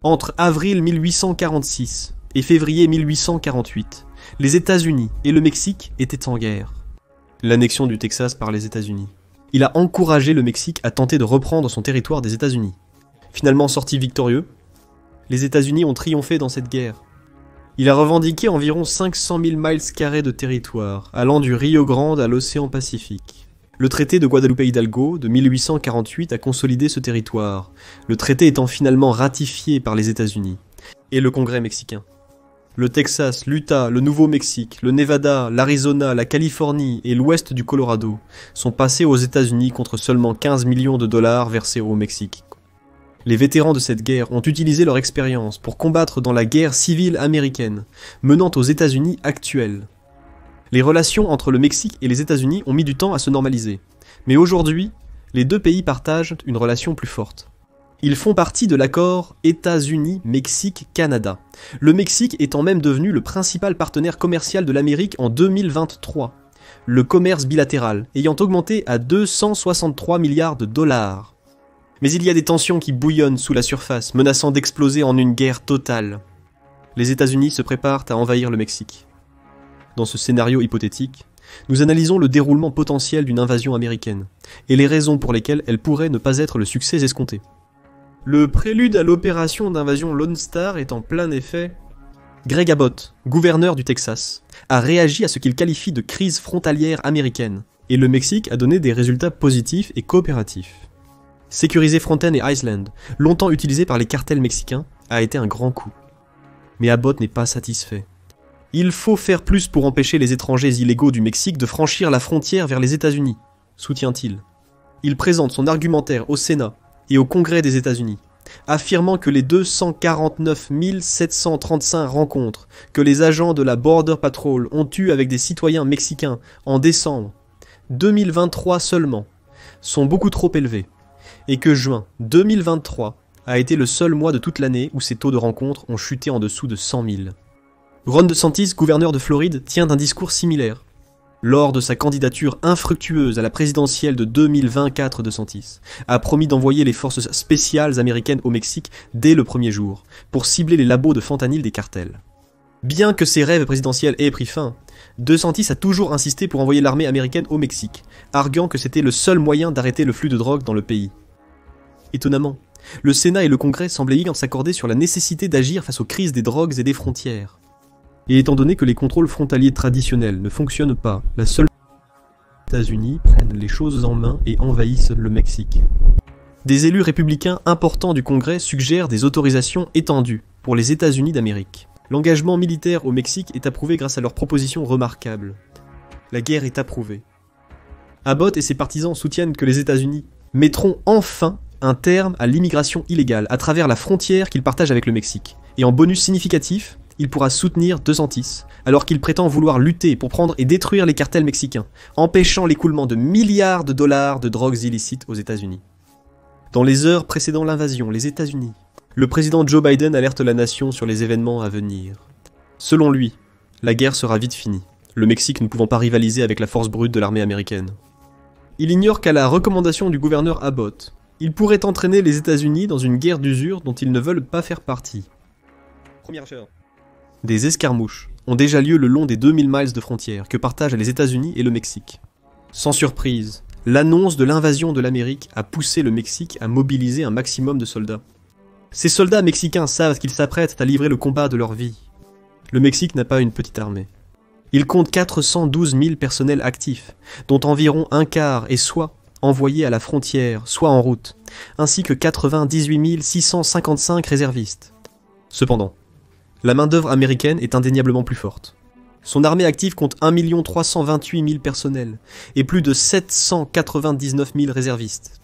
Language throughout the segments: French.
Entre avril 1846 et février 1848, les États-Unis et le Mexique étaient en guerre. L'annexion du Texas par les États-Unis. Il a encouragé le Mexique à tenter de reprendre son territoire des États-Unis. Finalement sorti victorieux, les États-Unis ont triomphé dans cette guerre. Il a revendiqué environ 500 000 miles carrés de territoire, allant du Rio Grande à l'océan Pacifique. Le traité de Guadalupe-Hidalgo de 1848 a consolidé ce territoire, le traité étant finalement ratifié par les États-Unis et le Congrès mexicain. Le Texas, l'Utah, le Nouveau-Mexique, le Nevada, l'Arizona, la Californie et l'ouest du Colorado sont passés aux États-Unis contre seulement 15 millions de dollars versés au Mexique. Les vétérans de cette guerre ont utilisé leur expérience pour combattre dans la guerre civile américaine, menant aux États-Unis actuels. Les relations entre le Mexique et les États-Unis ont mis du temps à se normaliser. Mais aujourd'hui, les deux pays partagent une relation plus forte. Ils font partie de l'accord États-Unis-Mexique-Canada, le Mexique étant même devenu le principal partenaire commercial de l'Amérique en 2023, le commerce bilatéral ayant augmenté à 263 milliards de dollars. Mais il y a des tensions qui bouillonnent sous la surface, menaçant d'exploser en une guerre totale. Les États-Unis se préparent à envahir le Mexique. Dans ce scénario hypothétique, nous analysons le déroulement potentiel d'une invasion américaine, et les raisons pour lesquelles elle pourrait ne pas être le succès escompté. Le prélude à l'opération d'invasion Lone Star est en plein effet. Greg Abbott, gouverneur du Texas, a réagi à ce qu'il qualifie de crise frontalière américaine, et le Mexique a donné des résultats positifs et coopératifs. Sécuriser Fronten et Island, longtemps utilisés par les cartels mexicains, a été un grand coup. Mais Abbott n'est pas satisfait. Il faut faire plus pour empêcher les étrangers illégaux du Mexique de franchir la frontière vers les États-Unis, soutient-il. Il présente son argumentaire au Sénat et au Congrès des États-Unis, affirmant que les 249 735 rencontres que les agents de la Border Patrol ont eues avec des citoyens mexicains en décembre 2023 seulement sont beaucoup trop élevées, et que juin 2023 a été le seul mois de toute l'année où ces taux de rencontres ont chuté en dessous de 100 000. Ron DeSantis, gouverneur de Floride, tient un discours similaire. Lors de sa candidature infructueuse à la présidentielle de 2024, DeSantis a promis d'envoyer les forces spéciales américaines au Mexique dès le premier jour, pour cibler les labos de fentanyl des cartels. Bien que ses rêves présidentiels aient pris fin, DeSantis a toujours insisté pour envoyer l'armée américaine au Mexique, arguant que c'était le seul moyen d'arrêter le flux de drogue dans le pays. Étonnamment, le Sénat et le Congrès semblaient également s'accorder sur la nécessité d'agir face aux crises des drogues et des frontières. Et étant donné que les contrôles frontaliers traditionnels ne fonctionnent pas, la seule les États-Unis prennent les choses en main et envahissent le Mexique. Des élus républicains importants du Congrès suggèrent des autorisations étendues pour les États-Unis d'Amérique. L'engagement militaire au Mexique est approuvé grâce à leurs propositions remarquables. La guerre est approuvée. Abbott et ses partisans soutiennent que les États-Unis mettront enfin un terme à l'immigration illégale à travers la frontière qu'ils partagent avec le Mexique. Et en bonus significatif, il pourra soutenir DeSantis, alors qu'il prétend vouloir lutter pour prendre et détruire les cartels mexicains, empêchant l'écoulement de milliards de dollars de drogues illicites aux États-Unis. Dans les heures précédant l'invasion, les États-Unis, le président Joe Biden alerte la nation sur les événements à venir. Selon lui, la guerre sera vite finie, le Mexique ne pouvant pas rivaliser avec la force brute de l'armée américaine. Il ignore qu'à la recommandation du gouverneur Abbott, il pourrait entraîner les États-Unis dans une guerre d'usure dont ils ne veulent pas faire partie. Des escarmouches ont déjà lieu le long des 2000 miles de frontières que partagent les États-Unis et le Mexique. Sans surprise, l'annonce de l'invasion de l'Amérique a poussé le Mexique à mobiliser un maximum de soldats. Ces soldats mexicains savent qu'ils s'apprêtent à livrer le combat de leur vie. Le Mexique n'a pas une petite armée. Il compte 412 000 personnels actifs, dont environ un quart est soit envoyés à la frontière, soit en route, ainsi que 98 655 réservistes. Cependant, la main-d'œuvre américaine est indéniablement plus forte. Son armée active compte 1 328 000 personnels et plus de 799 000 réservistes.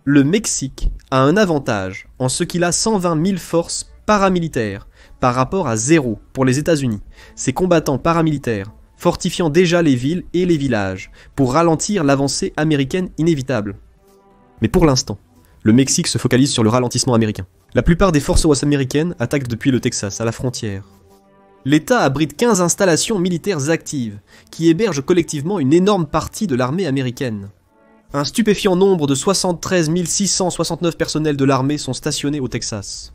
Le Mexique a un avantage en ce qu'il a 120 000 forces paramilitaires par rapport à 0 pour les États-Unis, ces combattants paramilitaires fortifiant déjà les villes et les villages pour ralentir l'avancée américaine inévitable. Mais pour l'instant, le Mexique se focalise sur le ralentissement américain. La plupart des forces ouest américaines attaquent depuis le Texas, à la frontière. L'État abrite 15 installations militaires actives, qui hébergent collectivement une énorme partie de l'armée américaine. Un stupéfiant nombre de 73 669 personnels de l'armée sont stationnés au Texas.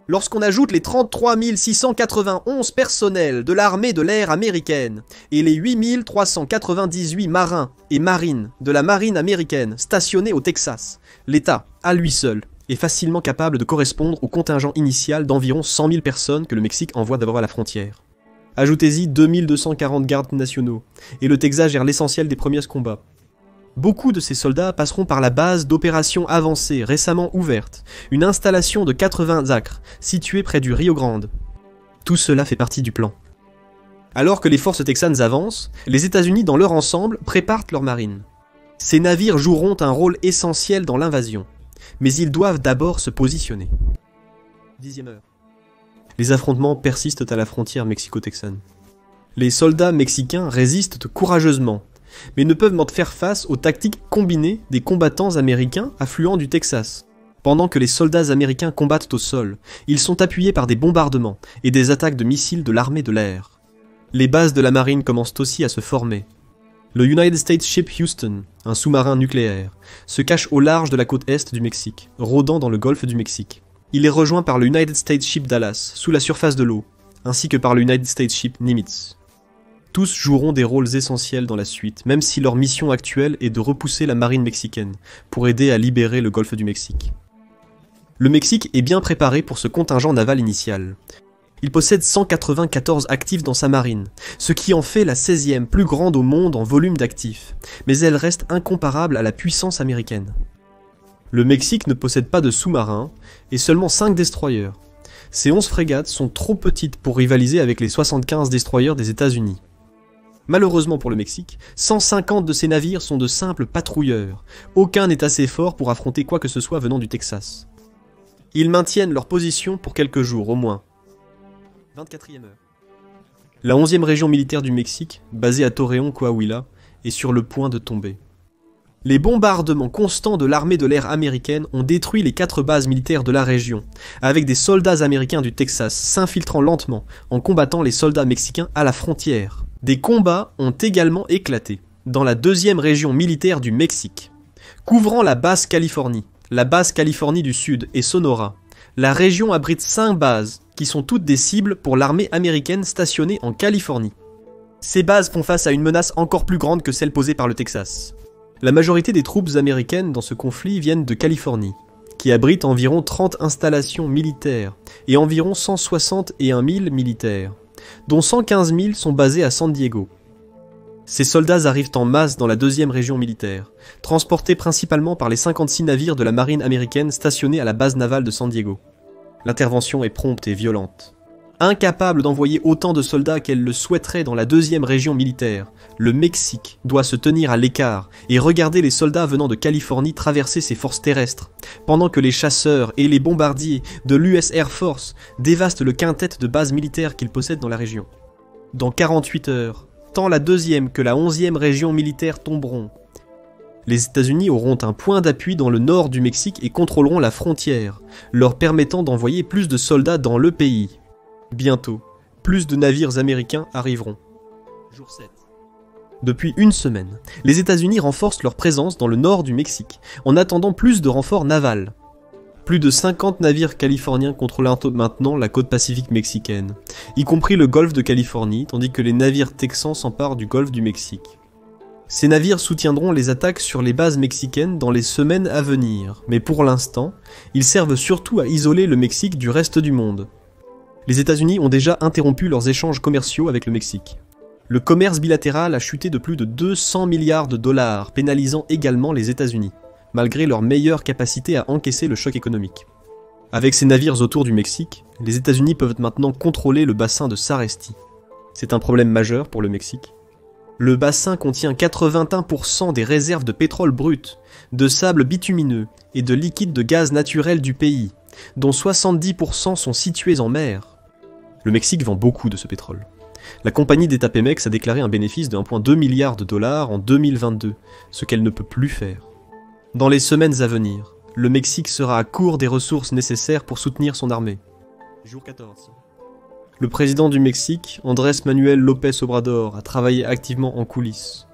Lorsqu'on ajoute les 33 691 personnels de l'armée de l'air américaine et les 8 398 marins et marines de la marine américaine stationnés au Texas, l'État, à lui seul, est facilement capable de correspondre au contingent initial d'environ 100 000 personnes que le Mexique envoie d'abord à la frontière. Ajoutez-y 2240 gardes nationaux, et le Texas gère l'essentiel des premiers combats. Beaucoup de ces soldats passeront par la base d'opérations avancées récemment ouverte, une installation de 80 acres, située près du Rio Grande. Tout cela fait partie du plan. Alors que les forces texanes avancent, les États-Unis dans leur ensemble préparent leur marine. Ces navires joueront un rôle essentiel dans l'invasion, mais ils doivent d'abord se positionner. 10e heure. Les affrontements persistent à la frontière mexico-texane. Les soldats mexicains résistent courageusement, mais ne peuvent faire face aux tactiques combinées des combattants américains affluents du Texas. Pendant que les soldats américains combattent au sol, ils sont appuyés par des bombardements et des attaques de missiles de l'armée de l'air. Les bases de la marine commencent aussi à se former. Le United States Ship Houston, un sous-marin nucléaire, se cache au large de la côte est du Mexique, rôdant dans le golfe du Mexique. Il est rejoint par le United States Ship Dallas, sous la surface de l'eau, ainsi que par le United States Ship Nimitz. Tous joueront des rôles essentiels dans la suite, même si leur mission actuelle est de repousser la marine mexicaine, pour aider à libérer le golfe du Mexique. Le Mexique est bien préparé pour ce contingent naval initial. Il possède 194 actifs dans sa marine, ce qui en fait la 16e plus grande au monde en volume d'actifs, mais elle reste incomparable à la puissance américaine. Le Mexique ne possède pas de sous-marins, et seulement 5 destroyers. Ces 11 frégates sont trop petites pour rivaliser avec les 75 destroyers des États-Unis. Malheureusement pour le Mexique, 150 de ces navires sont de simples patrouilleurs. Aucun n'est assez fort pour affronter quoi que ce soit venant du Texas. Ils maintiennent leur position pour quelques jours au moins. 24e heure. La 11e région militaire du Mexique, basée à Torreón, Coahuila, est sur le point de tomber. Les bombardements constants de l'armée de l'air américaine ont détruit les 4 bases militaires de la région, avec des soldats américains du Texas s'infiltrant lentement en combattant les soldats mexicains à la frontière. Des combats ont également éclaté dans la 2e région militaire du Mexique. Couvrant la Basse-Californie, la Basse-Californie du Sud et Sonora, la région abrite 5 bases qui sont toutes des cibles pour l'armée américaine stationnée en Californie. Ces bases font face à une menace encore plus grande que celle posée par le Texas. La majorité des troupes américaines dans ce conflit viennent de Californie, qui abrite environ 30 installations militaires et environ 161 000 militaires, dont 115 000 sont basés à San Diego. Ces soldats arrivent en masse dans la 2e région militaire, transportés principalement par les 56 navires de la marine américaine stationnés à la base navale de San Diego. L'intervention est prompte et violente. Incapable d'envoyer autant de soldats qu'elle le souhaiterait dans la 2e région militaire, le Mexique doit se tenir à l'écart et regarder les soldats venant de Californie traverser ses forces terrestres, pendant que les chasseurs et les bombardiers de l'US Air Force dévastent le quintet de bases militaires qu'ils possèdent dans la région. Dans 48 heures, tant la 2e que la 11e région militaire tomberont. Les États-Unis auront un point d'appui dans le nord du Mexique et contrôleront la frontière, leur permettant d'envoyer plus de soldats dans le pays. Bientôt, plus de navires américains arriveront. Jour 7. Depuis une semaine, les États-Unis renforcent leur présence dans le nord du Mexique, en attendant plus de renforts navals. Plus de 50 navires californiens contrôlent maintenant la côte pacifique mexicaine, y compris le golfe de Californie, tandis que les navires texans s'emparent du golfe du Mexique. Ces navires soutiendront les attaques sur les bases mexicaines dans les semaines à venir, mais pour l'instant, ils servent surtout à isoler le Mexique du reste du monde. Les États-Unis ont déjà interrompu leurs échanges commerciaux avec le Mexique. Le commerce bilatéral a chuté de plus de 200 milliards de dollars, pénalisant également les États-Unis, malgré leur meilleure capacité à encaisser le choc économique. Avec ces navires autour du Mexique, les États-Unis peuvent maintenant contrôler le bassin de Saresti. C'est un problème majeur pour le Mexique. Le bassin contient 81% des réserves de pétrole brut, de sable bitumineux et de liquide de gaz naturel du pays, dont 70% sont situés en mer. Le Mexique vend beaucoup de ce pétrole. La compagnie d'État Pemex a déclaré un bénéfice de 1,2 milliard de dollars en 2022, ce qu'elle ne peut plus faire. Dans les semaines à venir, le Mexique sera à court des ressources nécessaires pour soutenir son armée. Jour 14. Le président du Mexique, Andrés Manuel López Obrador, a travaillé activement en coulisses.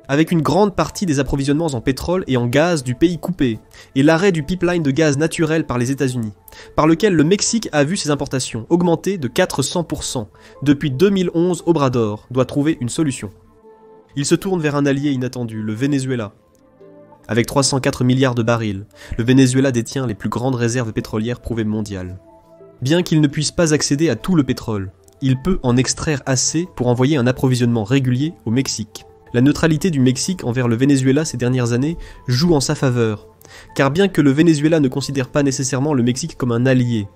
Avec une grande partie des approvisionnements en pétrole et en gaz du pays coupés, et l'arrêt du pipeline de gaz naturel par les États-Unis, par lequel le Mexique a vu ses importations augmenter de 400%. Depuis 2011, Obrador doit trouver une solution. Il se tourne vers un allié inattendu, le Venezuela. Avec 304 milliards de barils, le Venezuela détient les plus grandes réserves pétrolières prouvées mondiales. Bien qu'il ne puisse pas accéder à tout le pétrole, il peut en extraire assez pour envoyer un approvisionnement régulier au Mexique. La neutralité du Mexique envers le Venezuela ces dernières années joue en sa faveur, car bien que le Venezuela ne considère pas nécessairement le Mexique comme un allié,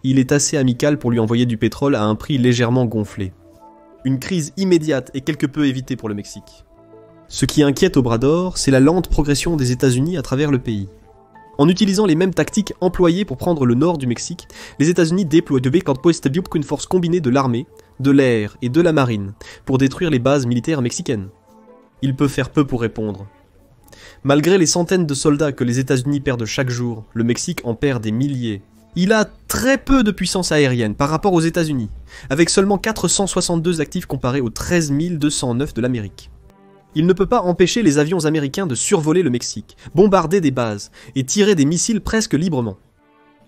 il est assez amical pour lui envoyer du pétrole à un prix légèrement gonflé. Une crise immédiate est quelque peu évitée pour le Mexique. Ce qui inquiète Obrador, c'est la lente progression des États-Unis à travers le pays. En utilisant les mêmes tactiques employées pour prendre le nord du Mexique, les États-Unis déploient une force combinée de l'armée, de l'air et de la marine pour détruire les bases militaires mexicaines. Il peut faire peu pour répondre. Malgré les centaines de soldats que les États-Unis perdent chaque jour, le Mexique en perd des milliers. Il a très peu de puissance aérienne par rapport aux États-Unis, avec seulement 462 actifs comparés aux 13 209 de l'Amérique. Il ne peut pas empêcher les avions américains de survoler le Mexique, bombarder des bases et tirer des missiles presque librement.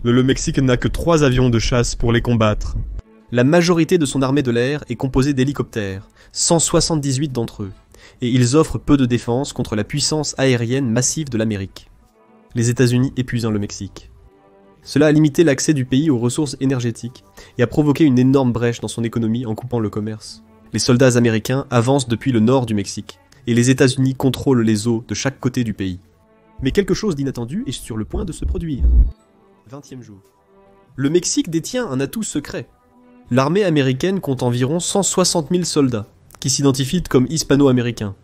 Le Mexique n'a que 3 avions de chasse pour les combattre. La majorité de son armée de l'air est composée d'hélicoptères, 178 d'entre eux, et ils offrent peu de défense contre la puissance aérienne massive de l'Amérique. Les États-Unis épuisant le Mexique. Cela a limité l'accès du pays aux ressources énergétiques et a provoqué une énorme brèche dans son économie en coupant le commerce. Les soldats américains avancent depuis le nord du Mexique, et les États-Unis contrôlent les eaux de chaque côté du pays. Mais quelque chose d'inattendu est sur le point de se produire. 20e jour. Le Mexique détient un atout secret. L'armée américaine compte environ 160 000 soldats, qui s'identifient comme hispano-américains.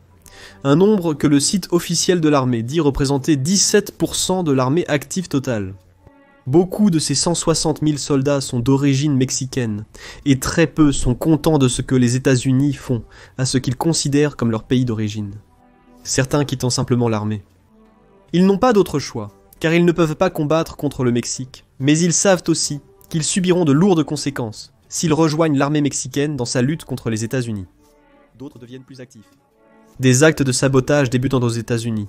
Un nombre que le site officiel de l'armée dit représenter 17% de l'armée active totale. Beaucoup de ces 160 000 soldats sont d'origine mexicaine, et très peu sont contents de ce que les États-Unis font à ce qu'ils considèrent comme leur pays d'origine. Certains quittant simplement l'armée. Ils n'ont pas d'autre choix, car ils ne peuvent pas combattre contre le Mexique, mais ils savent aussi qu'ils subiront de lourdes conséquences s'ils rejoignent l'armée mexicaine dans sa lutte contre les États-Unis. D'autres deviennent plus actifs. Des actes de sabotage débutant aux États-Unis.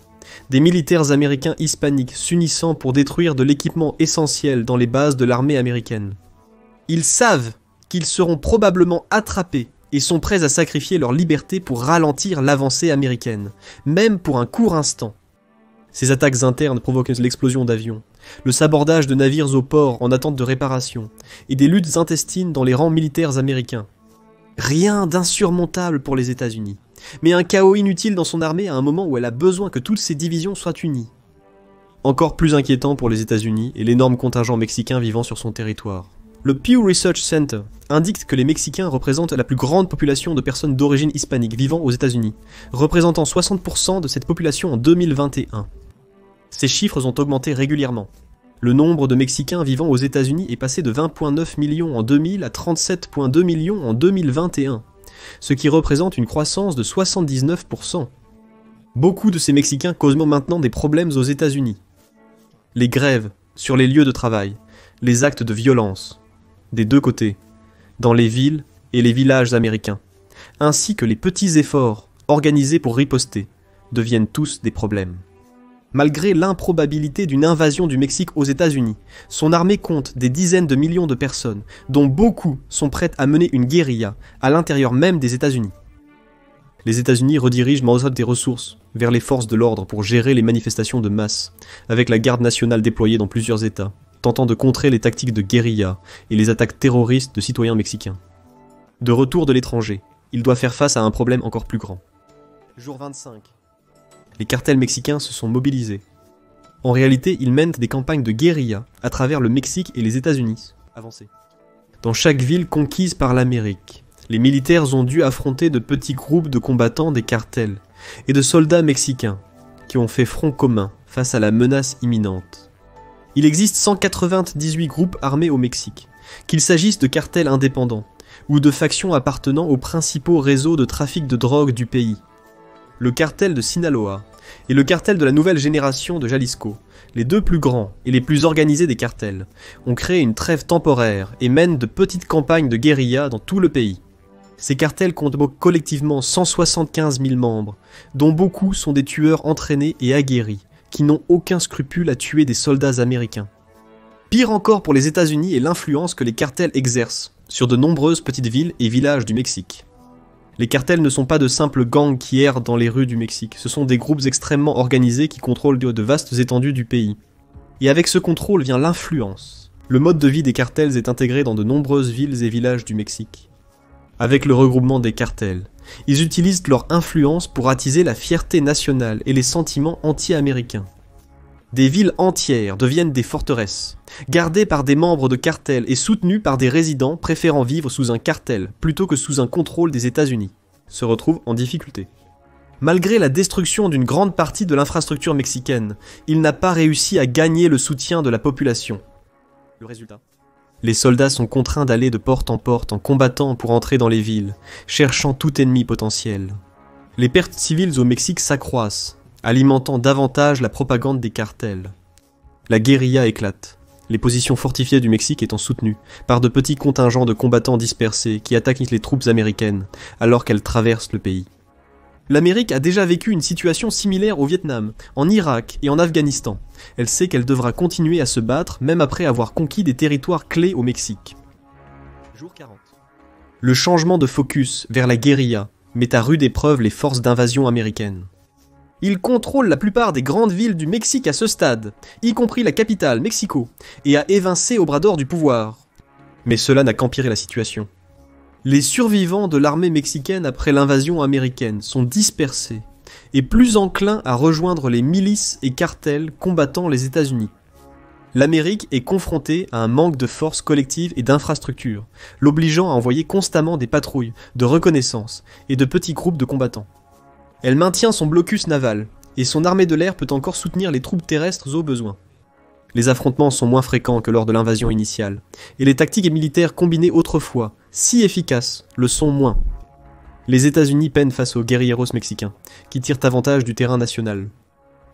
Des militaires américains hispaniques s'unissant pour détruire de l'équipement essentiel dans les bases de l'armée américaine. Ils savent qu'ils seront probablement attrapés et sont prêts à sacrifier leur liberté pour ralentir l'avancée américaine, même pour un court instant. Ces attaques internes provoquent l'explosion d'avions, le sabordage de navires au port en attente de réparation, et des luttes intestines dans les rangs militaires américains. Rien d'insurmontable pour les États-Unis, mais un chaos inutile dans son armée à un moment où elle a besoin que toutes ses divisions soient unies. Encore plus inquiétant pour les États-Unis est l'énorme contingent mexicain vivant sur son territoire. Le Pew Research Center indique que les Mexicains représentent la plus grande population de personnes d'origine hispanique vivant aux États-Unis, représentant 60% de cette population en 2021. Ces chiffres ont augmenté régulièrement. Le nombre de Mexicains vivant aux États-Unis est passé de 20,9 millions en 2000 à 37,2 millions en 2021, ce qui représente une croissance de 79%. Beaucoup de ces Mexicains causent maintenant des problèmes aux États-Unis. Les grèves sur les lieux de travail, les actes de violence, des deux côtés, dans les villes et les villages américains, ainsi que les petits efforts organisés pour riposter, deviennent tous des problèmes. Malgré l'improbabilité d'une invasion du Mexique aux États-Unis, son armée compte des dizaines de millions de personnes, dont beaucoup sont prêtes à mener une guérilla à l'intérieur même des États-Unis. Les États-Unis redirigent des ressources vers les forces de l'ordre pour gérer les manifestations de masse, avec la garde nationale déployée dans plusieurs États, tentant de contrer les tactiques de guérilla et les attaques terroristes de citoyens mexicains. De retour de l'étranger, il doit faire face à un problème encore plus grand. Jour 25. Les cartels mexicains se sont mobilisés. En réalité, ils mènent des campagnes de guérilla à travers le Mexique et les États-Unis. Avancez. Dans chaque ville conquise par l'Amérique, les militaires ont dû affronter de petits groupes de combattants des cartels et de soldats mexicains qui ont fait front commun face à la menace imminente. Il existe 198 groupes armés au Mexique, qu'il s'agisse de cartels indépendants ou de factions appartenant aux principaux réseaux de trafic de drogue du pays. Le cartel de Sinaloa et le cartel de la nouvelle génération de Jalisco, les deux plus grands et les plus organisés des cartels, ont créé une trêve temporaire et mènent de petites campagnes de guérilla dans tout le pays. Ces cartels comptent collectivement 175 000 membres, dont beaucoup sont des tueurs entraînés et aguerris, qui n'ont aucun scrupule à tuer des soldats américains. Pire encore pour les États-Unis est l'influence que les cartels exercent sur de nombreuses petites villes et villages du Mexique. Les cartels ne sont pas de simples gangs qui errent dans les rues du Mexique, ce sont des groupes extrêmement organisés qui contrôlent de vastes étendues du pays. Et avec ce contrôle vient l'influence. Le mode de vie des cartels est intégré dans de nombreuses villes et villages du Mexique. Avec le regroupement des cartels, ils utilisent leur influence pour attiser la fierté nationale et les sentiments anti-américains. Des villes entières deviennent des forteresses, gardées par des membres de cartels et soutenues par des résidents préférant vivre sous un cartel plutôt que sous un contrôle des États-Unis, se retrouvent en difficulté. Malgré la destruction d'une grande partie de l'infrastructure mexicaine, il n'a pas réussi à gagner le soutien de la population. Le résultat ? Les soldats sont contraints d'aller de porte en combattant pour entrer dans les villes, cherchant tout ennemi potentiel. Les pertes civiles au Mexique s'accroissent, alimentant davantage la propagande des cartels. La guérilla éclate, les positions fortifiées du Mexique étant soutenues par de petits contingents de combattants dispersés qui attaquent les troupes américaines alors qu'elles traversent le pays. L'Amérique a déjà vécu une situation similaire au Vietnam, en Irak et en Afghanistan. Elle sait qu'elle devra continuer à se battre même après avoir conquis des territoires clés au Mexique. Jour 40. Le changement de focus vers la guérilla met à rude épreuve les forces d'invasion américaines. Ils contrôlent la plupart des grandes villes du Mexique à ce stade, y compris la capitale, Mexico, et a évincé Obrador du pouvoir. Mais cela n'a qu'empiré la situation. Les survivants de l'armée mexicaine après l'invasion américaine sont dispersés et plus enclins à rejoindre les milices et cartels combattant les États-Unis. L'Amérique est confrontée à un manque de force collective et d'infrastructures, l'obligeant à envoyer constamment des patrouilles, de reconnaissance et de petits groupes de combattants. Elle maintient son blocus naval, et son armée de l'air peut encore soutenir les troupes terrestres au besoin. Les affrontements sont moins fréquents que lors de l'invasion initiale, et les tactiques militaires combinées autrefois, si efficaces, le sont moins. Les États-Unis peinent face aux guérilleros mexicains, qui tirent avantage du terrain national.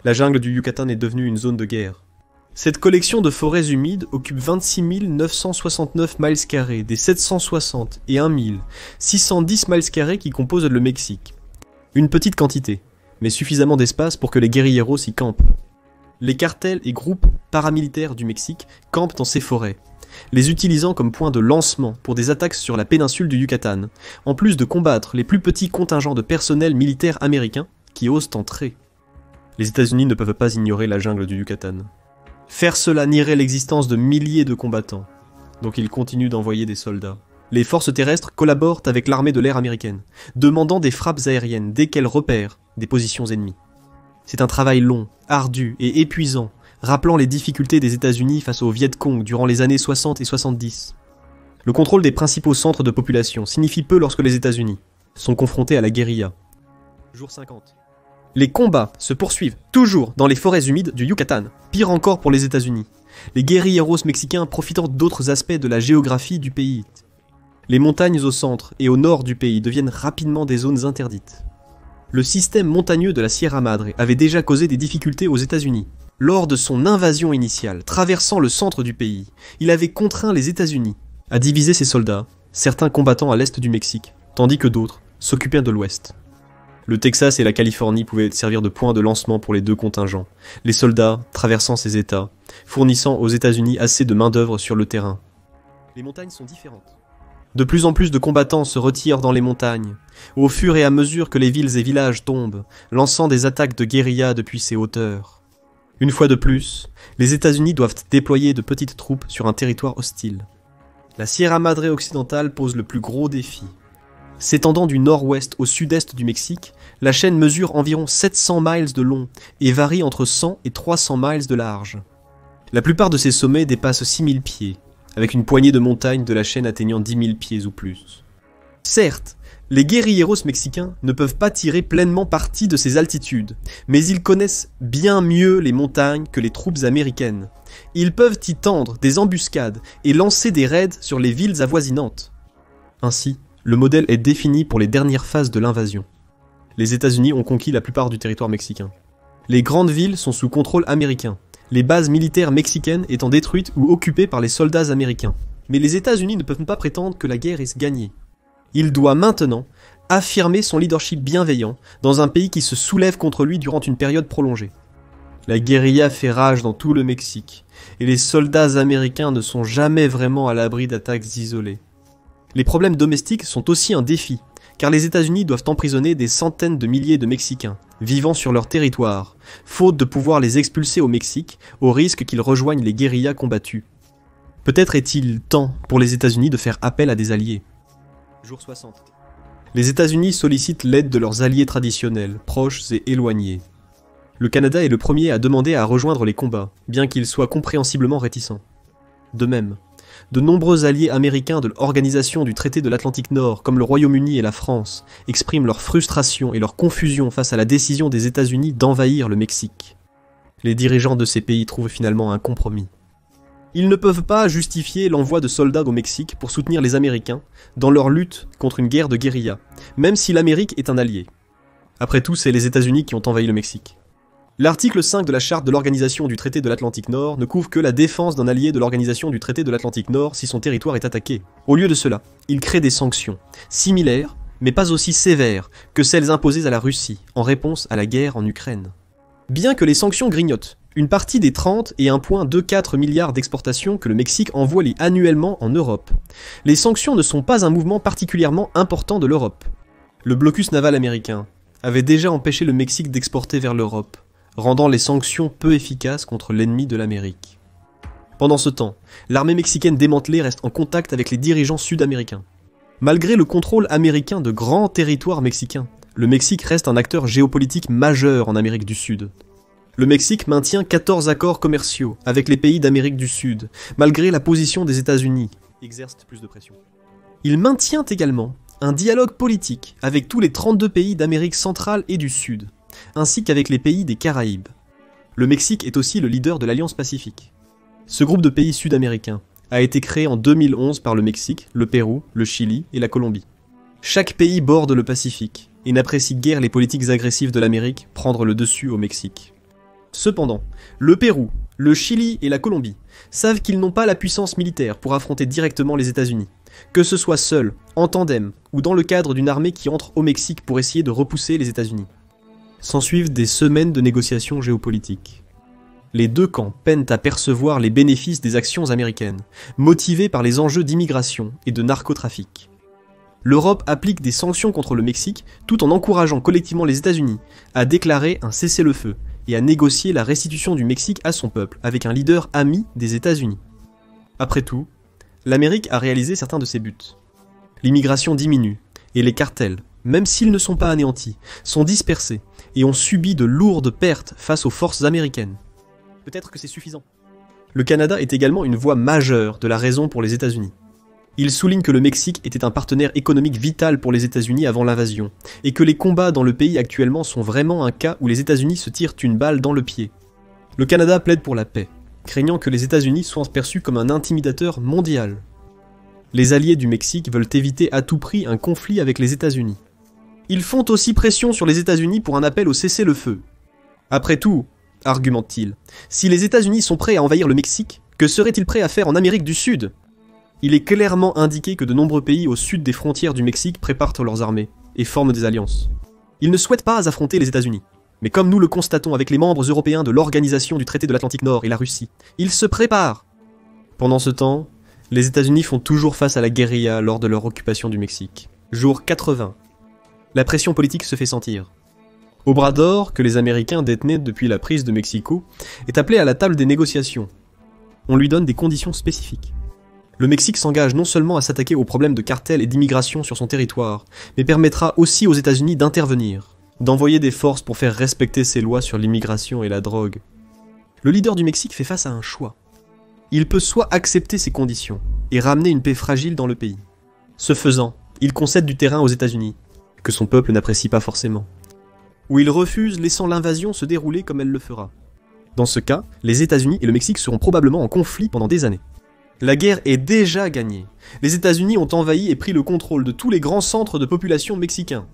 La jungle du Yucatan est devenue une zone de guerre. Cette collection de forêts humides occupe 26 969 miles carrés des 760 et 1 610 miles carrés qui composent le Mexique. Une petite quantité, mais suffisamment d'espace pour que les guérilleros y campent. Les cartels et groupes paramilitaires du Mexique campent dans ces forêts, les utilisant comme point de lancement pour des attaques sur la péninsule du Yucatan, en plus de combattre les plus petits contingents de personnel militaire américain qui osent entrer. Les États-Unis ne peuvent pas ignorer la jungle du Yucatan. Faire cela nierait l'existence de milliers de combattants, donc ils continuent d'envoyer des soldats. Les forces terrestres collaborent avec l'armée de l'air américaine, demandant des frappes aériennes dès qu'elles repèrent des positions ennemies. C'est un travail long, ardu et épuisant, rappelant les difficultés des États-Unis face au Viet Cong durant les années 60 et 70. Le contrôle des principaux centres de population signifie peu lorsque les États-Unis sont confrontés à la guérilla. Jour 50. Les combats se poursuivent toujours dans les forêts humides du Yucatan, pire encore pour les États-Unis, les guérilleros mexicains profitant d'autres aspects de la géographie du pays. Les montagnes au centre et au nord du pays deviennent rapidement des zones interdites. Le système montagneux de la Sierra Madre avait déjà causé des difficultés aux États-Unis. Lors de son invasion initiale, traversant le centre du pays, il avait contraint les États-Unis à diviser ses soldats, certains combattant à l'est du Mexique, tandis que d'autres s'occupaient de l'ouest. Le Texas et la Californie pouvaient servir de point de lancement pour les deux contingents, les soldats traversant ces États, fournissant aux États-Unis assez de main-d'œuvre sur le terrain. Les montagnes sont différentes. De plus en plus de combattants se retirent dans les montagnes, au fur et à mesure que les villes et villages tombent, lançant des attaques de guérilla depuis ces hauteurs. Une fois de plus, les États-Unis doivent déployer de petites troupes sur un territoire hostile. La Sierra Madre occidentale pose le plus gros défi. S'étendant du nord-ouest au sud-est du Mexique, la chaîne mesure environ 700 miles de long et varie entre 100 et 300 miles de large. La plupart de ces sommets dépassent 6000 pieds, avec une poignée de montagnes de la chaîne atteignant 10 000 pieds ou plus. Certes, les guérilleros mexicains ne peuvent pas tirer pleinement parti de ces altitudes, mais ils connaissent bien mieux les montagnes que les troupes américaines. Ils peuvent y tendre des embuscades et lancer des raids sur les villes avoisinantes. Ainsi, le modèle est défini pour les dernières phases de l'invasion. Les États-Unis ont conquis la plupart du territoire mexicain. Les grandes villes sont sous contrôle américain, les bases militaires mexicaines étant détruites ou occupées par les soldats américains. Mais les États-Unis ne peuvent pas prétendre que la guerre est gagnée. Il doit maintenant affirmer son leadership bienveillant dans un pays qui se soulève contre lui durant une période prolongée. La guérilla fait rage dans tout le Mexique, et les soldats américains ne sont jamais vraiment à l'abri d'attaques isolées. Les problèmes domestiques sont aussi un défi, car les États-Unis doivent emprisonner des centaines de milliers de Mexicains, vivant sur leur territoire, faute de pouvoir les expulser au Mexique, au risque qu'ils rejoignent les guérillas combattues. Peut-être est-il temps pour les États-Unis de faire appel à des alliés. Jour 60. Les États-Unis sollicitent l'aide de leurs alliés traditionnels, proches et éloignés. Le Canada est le premier à demander à rejoindre les combats, bien qu'il soit compréhensiblement réticent. De même, de nombreux alliés américains de l'Organisation du Traité de l'Atlantique Nord, comme le Royaume-Uni et la France, expriment leur frustration et leur confusion face à la décision des États-Unis d'envahir le Mexique. Les dirigeants de ces pays trouvent finalement un compromis. Ils ne peuvent pas justifier l'envoi de soldats au Mexique pour soutenir les Américains dans leur lutte contre une guerre de guérilla, même si l'Amérique est un allié. Après tout, c'est les États-Unis qui ont envahi le Mexique. L'article 5 de la charte de l'Organisation du Traité de l'Atlantique Nord ne couvre que la défense d'un allié de l'Organisation du Traité de l'Atlantique Nord si son territoire est attaqué. Au lieu de cela, il crée des sanctions, similaires, mais pas aussi sévères que celles imposées à la Russie en réponse à la guerre en Ukraine. Bien que les sanctions grignotent une partie des 30 et 1,24 milliards d'exportations que le Mexique envoie annuellement en Europe, les sanctions ne sont pas un mouvement particulièrement important de l'Europe. Le blocus naval américain avait déjà empêché le Mexique d'exporter vers l'Europe, rendant les sanctions peu efficaces contre l'ennemi de l'Amérique. Pendant ce temps, l'armée mexicaine démantelée reste en contact avec les dirigeants sud-américains. Malgré le contrôle américain de grands territoires mexicains, le Mexique reste un acteur géopolitique majeur en Amérique du Sud. Le Mexique maintient 14 accords commerciaux avec les pays d'Amérique du Sud, malgré la position des États-Unis, exerce plus de pression. Il maintient également un dialogue politique avec tous les 32 pays d'Amérique centrale et du Sud, ainsi qu'avec les pays des Caraïbes. Le Mexique est aussi le leader de l'Alliance Pacifique. Ce groupe de pays sud-américains a été créé en 2011 par le Mexique, le Pérou, le Chili et la Colombie. Chaque pays borde le Pacifique et n'apprécie guère les politiques agressives de l'Amérique prendre le dessus au Mexique. Cependant, le Pérou, le Chili et la Colombie savent qu'ils n'ont pas la puissance militaire pour affronter directement les États-Unis, que ce soit seul, en tandem ou dans le cadre d'une armée qui entre au Mexique pour essayer de repousser les États-Unis. S'ensuivent des semaines de négociations géopolitiques. Les deux camps peinent à percevoir les bénéfices des actions américaines, motivés par les enjeux d'immigration et de narcotrafic. L'Europe applique des sanctions contre le Mexique tout en encourageant collectivement les États-Unis à déclarer un cessez-le-feu et à négocier la restitution du Mexique à son peuple avec un leader ami des États-Unis. Après tout, l'Amérique a réalisé certains de ses buts. L'immigration diminue, et les cartels, même s'ils ne sont pas anéantis, sont dispersés et ont subi de lourdes pertes face aux forces américaines. Peut-être que c'est suffisant. Le Canada est également une voie majeure de la raison pour les États-Unis. Il souligne que le Mexique était un partenaire économique vital pour les États-Unis avant l'invasion, et que les combats dans le pays actuellement sont vraiment un cas où les États-Unis se tirent une balle dans le pied. Le Canada plaide pour la paix, craignant que les États-Unis soient perçus comme un intimidateur mondial. Les alliés du Mexique veulent éviter à tout prix un conflit avec les États-Unis. Ils font aussi pression sur les États-Unis pour un appel au cessez-le-feu. Après tout, argumente-t-il, si les États-Unis sont prêts à envahir le Mexique, que seraient-ils prêts à faire en Amérique du Sud ? Il est clairement indiqué que de nombreux pays au sud des frontières du Mexique préparent leurs armées et forment des alliances. Ils ne souhaitent pas affronter les États-Unis, mais comme nous le constatons avec les membres européens de l'Organisation du Traité de l'Atlantique Nord et la Russie, ils se préparent. Pendant ce temps, les États-Unis font toujours face à la guérilla lors de leur occupation du Mexique. Jour 80. La pression politique se fait sentir. Obrador, que les Américains détenaient depuis la prise de Mexico, est appelé à la table des négociations. On lui donne des conditions spécifiques. Le Mexique s'engage non seulement à s'attaquer aux problèmes de cartel et d'immigration sur son territoire, mais permettra aussi aux États-Unis d'intervenir, d'envoyer des forces pour faire respecter ses lois sur l'immigration et la drogue. Le leader du Mexique fait face à un choix. Il peut soit accepter ces conditions et ramener une paix fragile dans le pays. Ce faisant, il concède du terrain aux États-Unis, que son peuple n'apprécie pas forcément. Ou il refuse, laissant l'invasion se dérouler comme elle le fera. Dans ce cas, les États-Unis et le Mexique seront probablement en conflit pendant des années. La guerre est déjà gagnée. Les États-Unis ont envahi et pris le contrôle de tous les grands centres de population mexicains.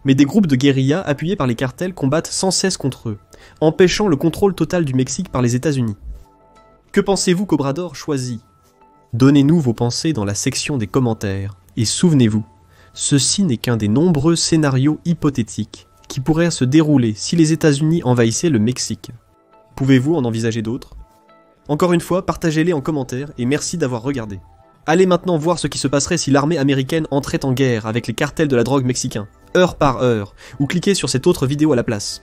Mais des groupes de guérilla appuyés par les cartels combattent sans cesse contre eux, empêchant le contrôle total du Mexique par les États-Unis. Que pensez-vous qu'Obrador choisit ? Donnez-nous vos pensées dans la section des commentaires. Et souvenez-vous, Ceci n'est qu'un des nombreux scénarios hypothétiques qui pourraient se dérouler si les États-Unis envahissaient le Mexique. Pouvez-vous en envisager d'autres? Encore une fois, partagez-les en commentaire et merci d'avoir regardé. Allez maintenant voir ce qui se passerait si l'armée américaine entrait en guerre avec les cartels de la drogue mexicains, heure par heure, ou cliquez sur cette autre vidéo à la place.